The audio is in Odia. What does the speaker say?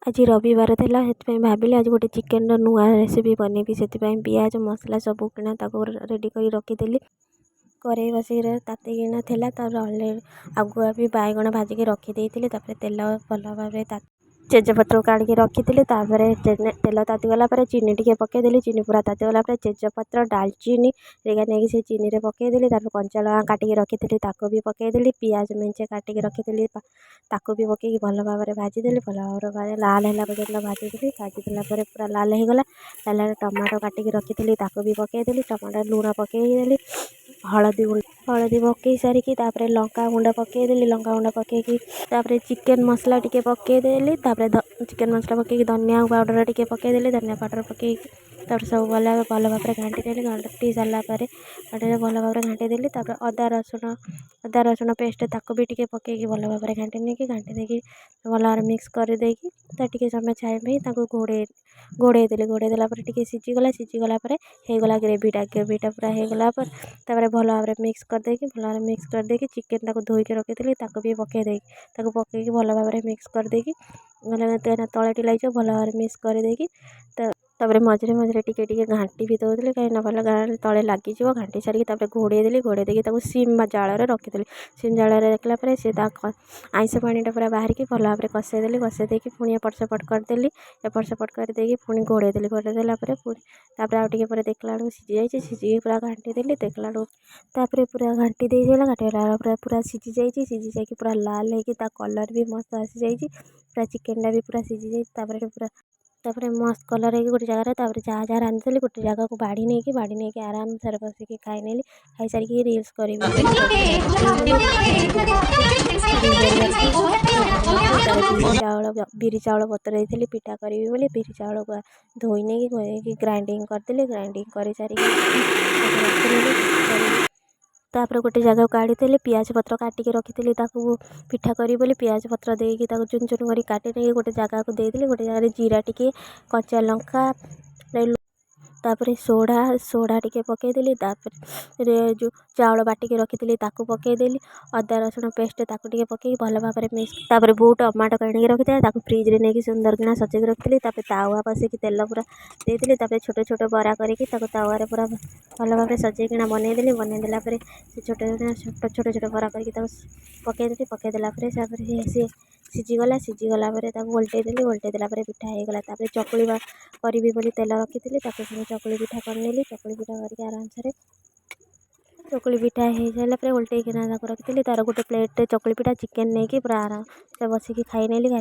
ଆଜି ରବିବାର ଥିଲା, ସେଥିପାଇଁ ଭାବିଲି ଆଜି ଗୋଟେ ଚିକେନ୍ର ନୂଆ ରେସିପି ବନେଇବି। ସେଥିପାଇଁ ପିଆଜ ମସଲା ସବୁ କିଣା ତାକୁ ରେଡ଼ି କରି ରଖିଥିଲି। କରେଇ ବସେଇରେ ତାତିକିନା ଥିଲା, ତାପରେ ଆଗୁଆ ବି ବାଇଗଣ ଭାଜିକି ରଖିଦେଇଥିଲି। ତାପରେ ତେଲ ଭଲ ଭାବରେ ତେଜପତ୍ର କାଢ଼ିକି ରଖିଥିଲି। ତାପରେ ତେଲ ତାତିଗଲା ପରେ ଚିନି ଟିକେ ପକାଇଦେଲି। ଚିନି ପୁରା ତାତିଗଲା ପରେ ତେଜପତ୍ର ଡାଲଚିନି ରେଗା ନେଇକି ସେ ଚିନିରେ ପକାଇଦେଲି। ତାପରେ କଞ୍ଚା ଲଙ୍କା କାଟିକି ରଖିଥିଲି ତାକୁ ବି ପକାଇଦେଲି। ପିଆଜ ମେଞ୍ଚେ କାଟିକି ରଖିଥିଲି ତାକୁ ବି ପକାଇକି ଭଲ ଭାବରେ ଭାଜିଦେଲି। ଭଲ ଭାବରେ ଲାଲ ହେଲା ପର୍ଯ୍ୟନ୍ତ ଭାଜିଦେଲି। ଭାଜିଦେଲା ପରେ ପୁରା ଲାଲ ହେଇଗଲା। ଲାଲ ଟମାଟୋ କାଟିକି ରଖିଥିଲି ତାକୁ ବି ପକାଇଦେଲି। ଟମାଟୋ ଲୁଣ ପକାଇଦେଲି। ହଳଦୀ ପକାଇ ସାରିକି ତାପରେ ଲଙ୍କାଗୁଣ୍ଡ ପକାଇଦେଲି। ଲଙ୍କାଗୁଣ୍ଡ ପକାଇକି ତାପରେ ଚିକେନ୍ ମସଲା ଟିକେ ପକାଇଦେଲି। ତାପରେ ଚିକେନ୍ ମସଲା ପକାଇକି ଧନିଆ ପାଉଡ଼ର ଟିକେ ପକାଇଦେଲି। ଧନିଆ ପାଉଡ଼ର ପକାଇକି ତାପରେ ସବୁ ଭଲ ଭାବରେ ଘାଣ୍ଟି ଦେଲି। ଘାଣ୍ଟି ସାରିଲା ପରେ ଭଲ ଭାବରେ ଘାଣ୍ଟି ଦେଲି। ତାପରେ ଅଦା ରସୁଣ ପେଷ୍ଟ ତାକୁ ବି ଟିକେ ପକାଇକି ଭଲ ଭାବରେ ଘାଣ୍ଟି ଦେଇକି ଭଲ ଭାବରେ ମିକ୍ସ କରିଦେଇକି ତା ଟିକେ ସମୟ ଛାଇ ପାଇଁ ତାକୁ ଘୋଡ଼େଇ ଦେଲି। ଘୋଡ଼େଇ ଦେଲା ପରେ ଟିକେ ସିଝିଗଲା ପରେ ହେଇଗଲା ଗ୍ରେଭିଟା ପୁରା ହେଇଗଲା ପରେ ତାପରେ ଭଲ ଭାବରେ ମିକ୍ସ କରିଦେଇକି ଚିକେନ୍ ତାକୁ ଧୋଇକି ରଖିଥିଲି ତାକୁ ବି ପକାଇକି ଭଲ ଭାବରେ ମିକ୍ସ କରିଦେଇକି ତଳଟି ଲାଗିଯିବ ଭଲ ଭାବରେ ମିକ୍ସ କରିଦେଇକି ତାପରେ ମଝିରେ ଟିକେ ଘାଣ୍ଟି ବି ଦେଉଥିଲି, କାହିଁକିନା ଭଲ ତଳେ ଲାଗିଯିବ। ଘାଣ୍ଟି ସାରିକି ତାପରେ ଘୋଡ଼େଇ ଦେଇକି ତାକୁ ସିମ୍ ଜାଳରେ ରଖିଥିଲି। ସିମ୍ ଜାଳରେ ରଖିଲା ପରେ ସେ ଆଇଁଷ ପାଣିଟା ପୁରା ବାହାରିକି ଭଲ ଭାବରେ କଷେଇ ଦେଇକି ପୁଣି ଏପଟ ସେପଟ କରିଦେଲି। ଏପଟ ସେପଟ କରିଦେଇକି ପୁଣି ଘୋଡ଼େଇ ଦେଲା ପରେ ତାପରେ ଆଉ ଟିକେ ପରେ ଦେଖିଲା ବେଳକୁ ସିଝିକି ପୁରା ଘାଣ୍ଟି ଦେଲି। ଦେଖିଲା ବେଳକୁ ତାପରେ ପୁରା ଘାଣ୍ଟି ଦେଇଗଲା ପରେ ପୁରା ସିଝିଯାଇକି ପୁରା ଲାଲ ହେଇକି ତା କଲର୍ ବି ମସ୍ତ ଆସିଯାଇଛି। ପୁରା ଚିକେନ୍ଟା ବି ପୁରା ସିଝିଯାଇଛି। ତାପରେ ମସ୍ତ କଲର୍ ହେଇକି ଗୋଟେ ଜାଗାରେ ତାପରେ ଯାହା ରାନ୍ଧିଥିଲି ଗୋଟେ ଜାଗାକୁ ବାଢ଼ି ନେଇକି ଆରାମସରେ ବସିକି ଖାଇନେଲି। ଖାଇସାରିକି ରିଲ୍ସ କରିବି ବିରି ଚାଉଳ ବତୁରେଇଥିଲି ପିଠା କରିବି ବୋଲି। ବିରି ଚାଉଳକୁ ଧୋଇ ନେଇକି ଗ୍ରାଇଣ୍ଡିଙ୍ଗ କରିଦେଲି। ଗ୍ରାଇଣ୍ଡିଙ୍ଗ କରିସାରିକି ତାପରେ ଗୋଟେ ଜାଗାକୁ କାଢ଼ିଥିଲି। ପିଆଜ ପତ୍ର କାଟିକି ରଖିଥିଲି ତାକୁ ପିଠା କରିବି ବୋଲି। ପିଆଜ ପତ୍ର ଦେଇକି ତାକୁ ଚୁନ ଚୁନ କରି କାଟି ନେଇକି ଗୋଟେ ଜାଗାକୁ ଦେଇଥିଲି। ଗୋଟେ ଜାଗାରେ ଜିରା ଟିକେ, କଞ୍ଚା ଲଙ୍କା, ତାପରେ ସୋଡ଼ା ଟିକେ ପକାଇଦେଲି। ତାପରେ ଯେଉଁ ଚାଉଳ ବାଟିକି ରଖିଥିଲି ତାକୁ ପକାଇଦେଲି। ଅଦା ରସୁଣ ପେଷ୍ଟ ତାକୁ ଟିକେ ପକାଇକି ଭଲ ଭାବରେ ତାପରେ ବୋଉ ଟମାଟୋ କାଟିକି ରଖିଥିଲା ତାକୁ ଫ୍ରିଜ୍ରେ ନେଇକି ସୁନ୍ଦରକିନା ସଜେଇକି ରଖିଥିଲି। ତାପରେ ତାୱା ବସେଇକି ତେଲ ପୁରା ଦେଇଥିଲି। ତାପରେ ଛୋଟ ବରା କରିକି ତାକୁ ତାୱାରେ ପୁରା ଭଲ ଭାବରେ ସଜେଇକିନା ବନେଇ ଦେଲା ପରେ ସେ ଛୋଟ ବରା କରିକି ତାକୁ ପକାଇ ଦେଲା ପରେ ତାପରେ ସିଏ ସିଝିଗଲା ପରେ ତାକୁ ଓଲଟେଇ ଦେଲା ପରେ ପିଠା ହେଇଗଲା। ତାପରେ ଚକୁଳି କରିବି ବୋଲି ତେଲ ରଖିଥିଲି ତାକୁ ପୁଣି ଚକୁଳି ପିଠା କରିନେଲି। ଚକୁଳି ପିଠା କରିକି ଆରାମସରେ ଚକୁଳି ପିଠା ହେଇସାରିଲା ପରେ ଓଲଟେଇକିନା ତାକୁ ରଖିଥିଲି। ତାର ଗୋଟେ ପ୍ଲେଟ୍ରେ ଚକୁଳି ପିଠା ଚିକେନ୍ ନେଇକି ପୁରା ଆରାମସେ ବସିକି ଖାଇନେଲି।